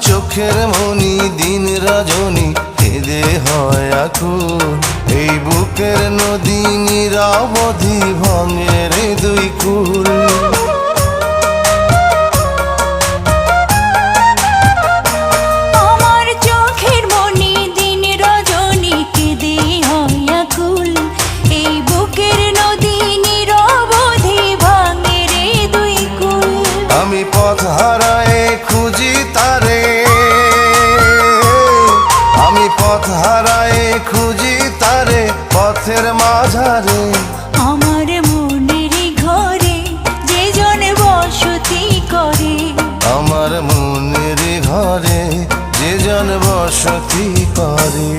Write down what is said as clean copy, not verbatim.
চোখের মনি দিন রজনী কেঁদে হয় আকুল। এই বুকের নদী নিরবধি ভাঙে রে দুই কুল। আমার চোখের মনি দিন রজনী কেঁদে হয় আকুল। এই বুকের নদী নিরবধি ভাঙে রে দুই কুল। আমি পথ হারায়ে খুঁজি তারে, আমি পথ হারায়ে খুঁজি তারে পথের মাঝারে। আমার মনের ঘরে যে জন বসতি করে, আমার মনের ঘরে যে জন বসতি করে।